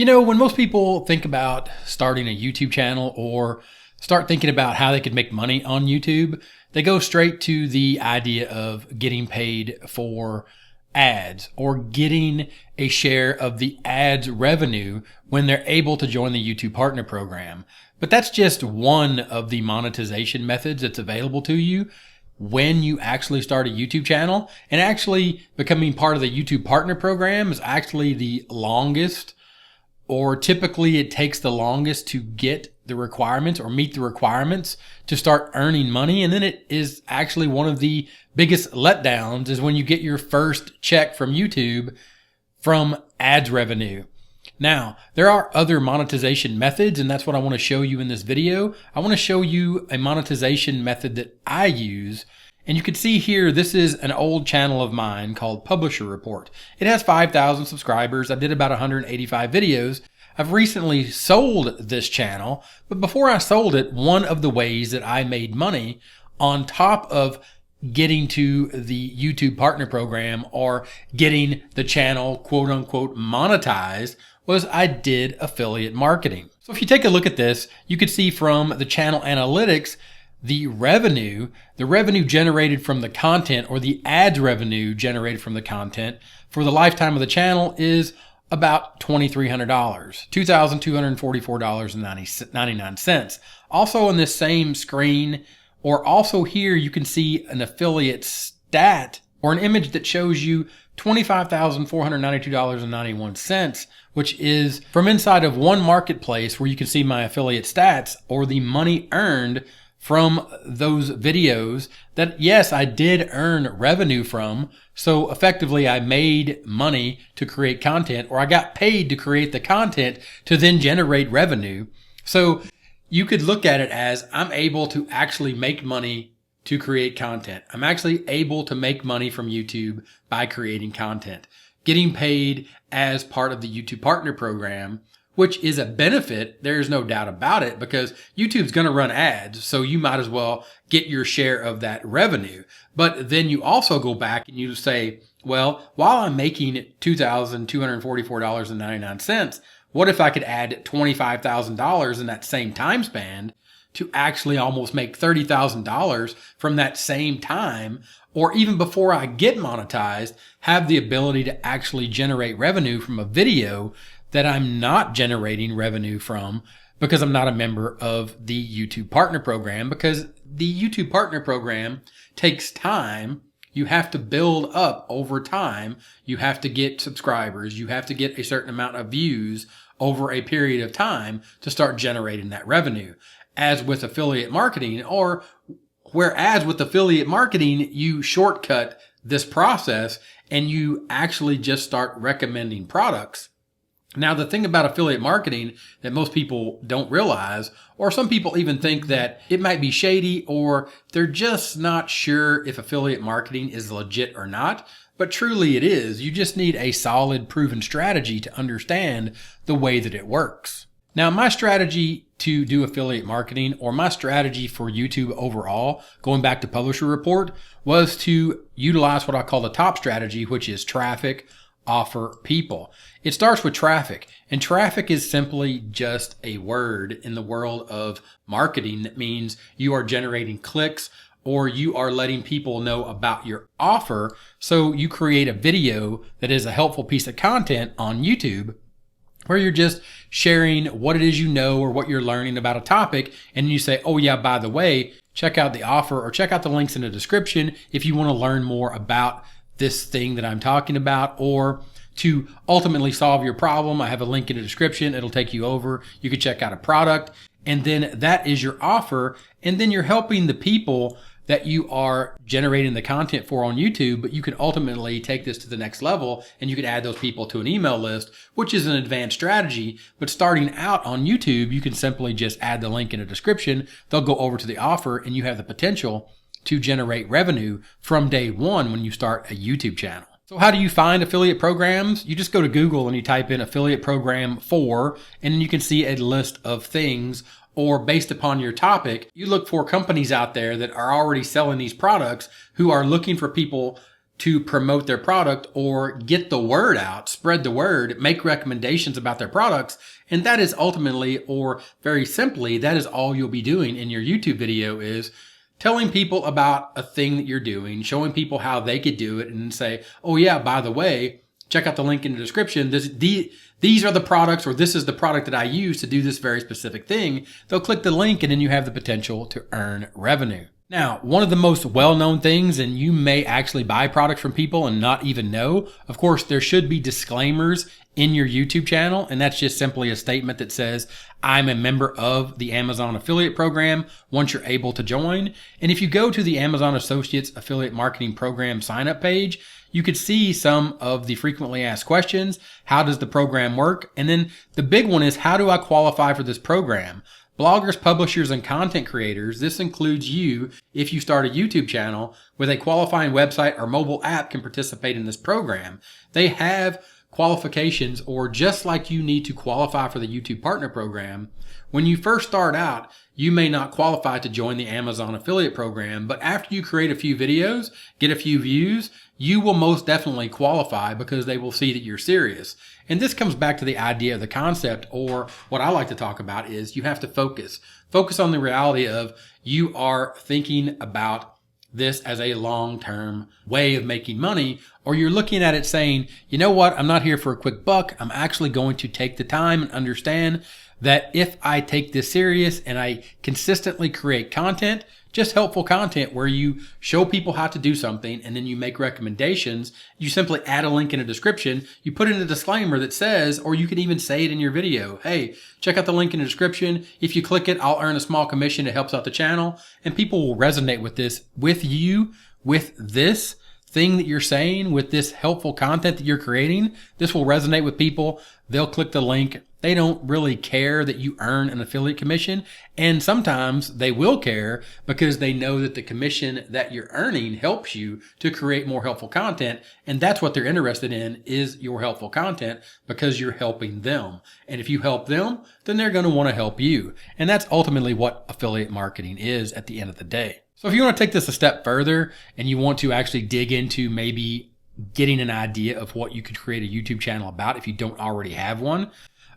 When most people think about starting a YouTube channel or start thinking about how they could make money on YouTube, they go straight to the idea of getting paid for ads or getting a share of the ads revenue when they're able to join the YouTube Partner Program. But that's just one of the monetization methods that's available to you when you actually start a YouTube channel. And actually becoming part of the YouTube Partner Program is actually the longest, or typically it takes the longest to get the requirements or meet the requirements to start earning money. And then it is actually one of the biggest letdowns is when you get your first check from YouTube from ads revenue. Now, there are other monetization methods, and that's what I want to show you in this video. I want to show you a monetization method that I use. And you can see here, this is an old channel of mine called Publisher Report. It has 5,000 subscribers. I did about 185 videos. I've recently sold this channel, but before I sold it, one of the ways that I made money on top of getting to the YouTube Partner Program or getting the channel quote unquote monetized was I did affiliate marketing. So if you take a look at this, you can see from the channel analytics, the revenue generated from the content, or the ads revenue generated from the content for the lifetime of the channel is about $2,300, $2,244.99. Also on this same screen, or also here, you can see an affiliate stat or an image that shows you $25,492.91, which is from inside of one marketplace where you can see my affiliate stats or the money earned from those videos that, yes, I did earn revenue from. So effectively, I made money to create content, or I got paid to create the content to then generate revenue. So you could look at it as I'm able to actually make money to create content. I'm actually able to make money from YouTube by creating content, getting paid as part of the YouTube Partner Program, which is a benefit. There's no doubt about it, because YouTube's going to run ads. So you might as well get your share of that revenue. But then you also go back and you say, well, while I'm making $2,244.99, what if I could add $25,000 in that same time span to actually almost make $30,000 from that same time, or even before I get monetized, have the ability to actually generate revenue from a video that I'm not generating revenue from because I'm not a member of the YouTube Partner Program, because the YouTube Partner Program takes time. You have to build up over time. You have to get subscribers. You have to get a certain amount of views over a period of time to start generating that revenue. As with affiliate marketing, or whereas with affiliate marketing, you shortcut this process and you actually just start recommending products. Now, the thing about affiliate marketing that most people don't realize, or some people even think that it might be shady, or they're just not sure if affiliate marketing is legit or not, but truly it is. You just need a solid, proven strategy to understand the way that it works. Now, my strategy to do affiliate marketing, or my strategy for YouTube overall, going back to Publisher Report, was to utilize what I call the top strategy, which is traffic, offer, people. It starts with traffic, and traffic is simply just a word in the world of marketing that means you are generating clicks, or you are letting people know about your offer. So you create a video that is a helpful piece of content on YouTube where you're just sharing what it is you know or what you're learning about a topic, and you say, oh yeah, by the way, check out the offer or check out the links in the description if you want to learn more about this thing that I'm talking about, or to ultimately solve your problem. I have a link in the description. It'll take you over. You can check out a product, and then that is your offer. And then you're helping the people that you are generating the content for on YouTube, but you can ultimately take this to the next level, and you can add those people to an email list, which is an advanced strategy. But starting out on YouTube, you can simply just add the link in the description. They'll go over to the offer, and you have the potential to generate revenue from day one when you start a YouTube channel. So how do you find affiliate programs? You just go to Google and you type in affiliate program for, and then you can see a list of things, or based upon your topic, you look for companies out there that are already selling these products who are looking for people to promote their product or get the word out, spread the word, make recommendations about their products. And that is ultimately, or very simply, that is all you'll be doing in your YouTube video, is telling people about a thing that you're doing, showing people how they could do it, and say, oh yeah, by the way, check out the link in the description. These are the products, or this is the product that I use to do this very specific thing. They'll click the link and then you have the potential to earn revenue. Now, one of the most well-known things, and you may actually buy products from people and not even know, of course, there should be disclaimers in your YouTube channel, and that's just simply a statement that says, I'm a member of the Amazon affiliate program once you're able to join. And if you go to the Amazon Associates Affiliate Marketing Program sign-up page, you could see some of the frequently asked questions. How does the program work? And then the big one is, how do I qualify for this program? Bloggers, publishers, and content creators, this includes you, if you start a YouTube channel with a qualifying website or mobile app, can participate in this program. They have qualifications, or just like you need to qualify for the YouTube Partner Program, when you first start out, you may not qualify to join the Amazon Affiliate Program, but after you create a few videos, get a few views, you will most definitely qualify because they will see that you're serious. And this comes back to the idea of the concept, or what I like to talk about is you have to focus. Focus on the reality of you are thinking about this as a long-term way of making money, or you're looking at it saying, you know what, I'm not here for a quick buck. I'm actually going to take the time and understand that if I take this serious and I consistently create content, just helpful content where you show people how to do something and then you make recommendations, you simply add a link in a description, you put in a disclaimer that says, or you can even say it in your video, hey, check out the link in the description. If you click it, I'll earn a small commission. It helps out the channel. And people will resonate with this, with you, with this thing that you're saying, with this helpful content that you're creating. This will resonate with people. They'll click the link. They don't really care that you earn an affiliate commission. And sometimes they will care because they know that the commission that you're earning helps you to create more helpful content. And that's what they're interested in, is your helpful content, because you're helping them. And if you help them, then they're going to want to help you. And that's ultimately what affiliate marketing is at the end of the day. So if you want to take this a step further and you want to actually dig into maybe getting an idea of what you could create a YouTube channel about if you don't already have one,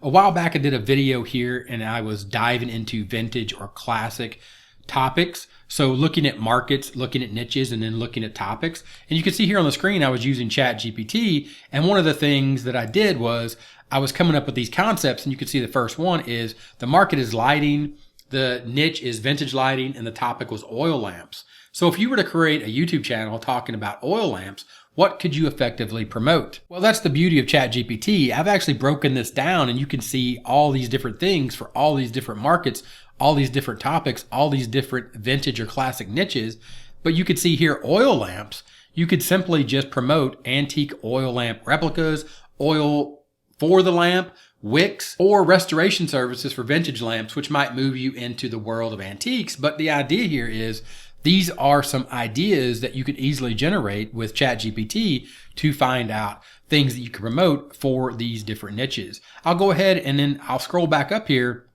a while back I did a video here and I was diving into vintage or classic topics. So looking at markets, looking at niches, and then looking at topics. And you can see here on the screen I was using ChatGPT, and one of the things that I did was I was coming up with these concepts, and you can see the first one is the market is lighting, the niche is vintage lighting, and the topic was oil lamps. So if you were to create a YouTube channel talking about oil lamps, what could you effectively promote? Well, that's the beauty of ChatGPT. I've actually broken this down and you can see all these different things for all these different markets, all these different topics, all these different vintage or classic niches. But you could see here oil lamps. You could simply just promote antique oil lamp replicas, oil for the lamp, wicks, or restoration services for vintage lamps, which might move you into the world of antiques. But the idea here is these are some ideas that you could easily generate with ChatGPT to find out things that you can promote for these different niches. I'll go ahead and then I'll scroll back up here,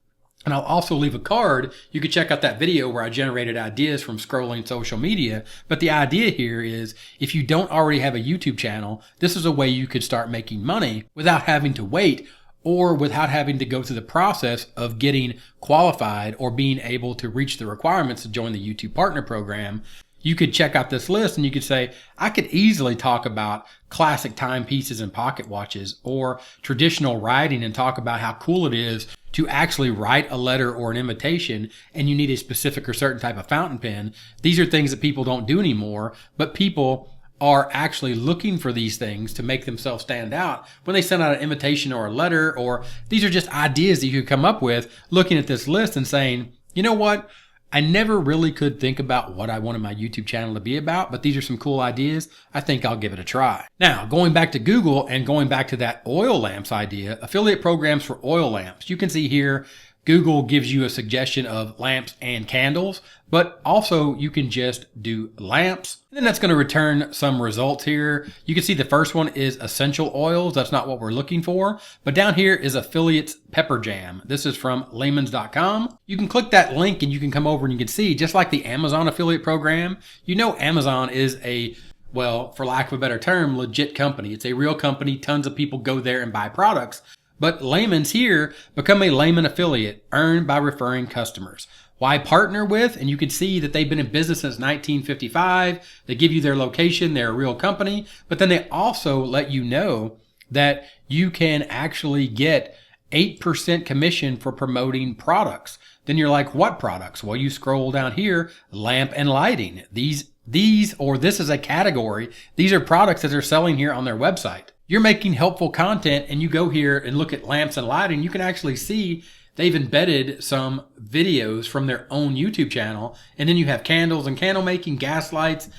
and I'll also leave a card. You can check out that video where I generated ideas from scrolling social media. But the idea here is if you don't already have a YouTube channel, this is a way you could start making money without having to wait, or without having to go through the process of getting qualified or being able to reach the requirements to join the YouTube Partner Program. You could check out this list and you could say, I could easily talk about classic timepieces and pocket watches, or traditional writing, and talk about how cool it is to actually write a letter or an invitation and you need a specific or certain type of fountain pen. These are things that people don't do anymore, but people are actually looking for these things to make themselves stand out when they send out an invitation or a letter. Or these are just ideas that you could come up with looking at this list and saying, you know what? I never really could think about what I wanted my YouTube channel to be about, but these are some cool ideas. I think I'll give it a try. Now, going back to Google and going back to that oil lamps idea, affiliate programs for oil lamps. You can see here, Google gives you a suggestion of lamps and candles, but also you can just do lamps. And then that's going to return some results here. You can see the first one is essential oils. That's not what we're looking for. But down here is affiliates pepper jam. This is from layman's.com. You can click that link and you can come over and you can see, just like the Amazon affiliate program, you know Amazon is a well, for lack of a better term, legit company. It's a real company. Tons of people go there and buy products. But Layman's here, become a Layman affiliate, earn by referring customers. Why partner with? And you can see that they've been in business since 1955. They give you their location. They're a real company. But then they also let you know that you can actually get 8% commission for promoting products. Then you're like, what products? Well, you scroll down here, lamp and lighting. This is a category. These are products that they're selling here on their website. You're making helpful content and you go here and look at lamps and lighting. You can actually see they've embedded some videos from their own YouTube channel. And then you have candles and candle making, gas lights,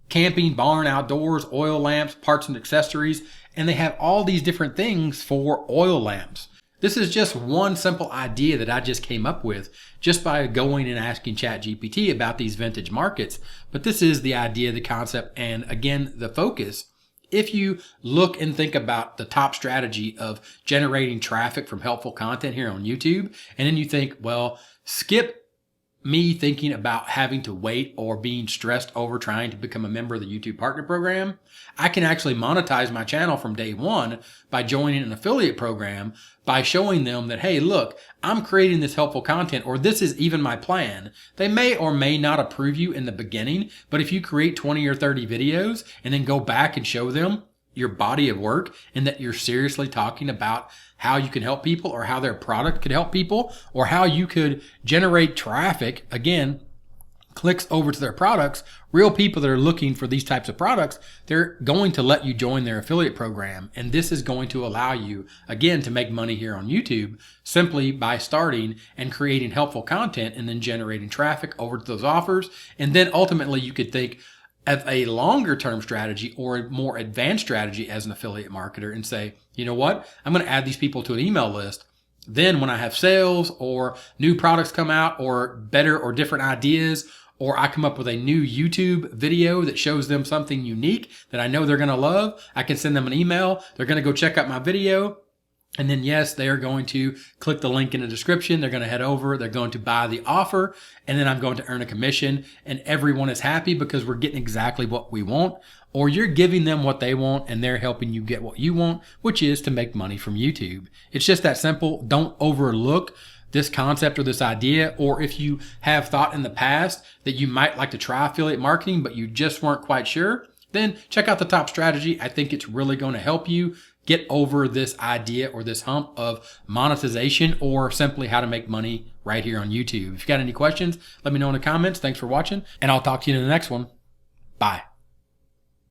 camping, barn, outdoors, oil lamps, parts and accessories. And they have all these different things for oil lamps. This is just one simple idea that I just came up with just by going and asking ChatGPT about these vintage markets. But this is the idea, the concept, and again, the focus. If you look and think about the top strategy of generating traffic from helpful content here on YouTube, and then you think, well, skip me thinking about having to wait or being stressed over trying to become a member of the YouTube Partner Program, I can actually monetize my channel from day one by joining an affiliate program, by showing them that, hey, look, I'm creating this helpful content, or this is even my plan. They may or may not approve you in the beginning, but if you create 20 or 30 videos and then go back and show them your body of work and that you're seriously talking about how you can help people or how their product could help people or how you could generate traffic, again, clicks over to their products, real people that are looking for these types of products, they're going to let you join their affiliate program. And this is going to allow you, again, to make money here on YouTube simply by starting and creating helpful content and then generating traffic over to those offers. And then ultimately you could think of a longer term strategy or a more advanced strategy as an affiliate marketer and say, you know what, I'm going to add these people to an email list. Then when I have sales or new products come out or better or different ideas, or I come up with a new YouTube video that shows them something unique that I know they're going to love, I can send them an email. They're going to go check out my video. And then, yes, they are going to click the link in the description. They're going to head over. They're going to buy the offer. And then I'm going to earn a commission. And everyone is happy because we're getting exactly what we want. Or you're giving them what they want and they're helping you get what you want, which is to make money from YouTube. It's just that simple. Don't overlook this concept or this idea. Or if you have thought in the past that you might like to try affiliate marketing, but you just weren't quite sure, then check out the top strategy. I think it's really going to help you get over this idea or this hump of monetization or simply how to make money right here on YouTube. If you got any questions, let me know in the comments. Thanks for watching, and I'll talk to you in the next one. Bye.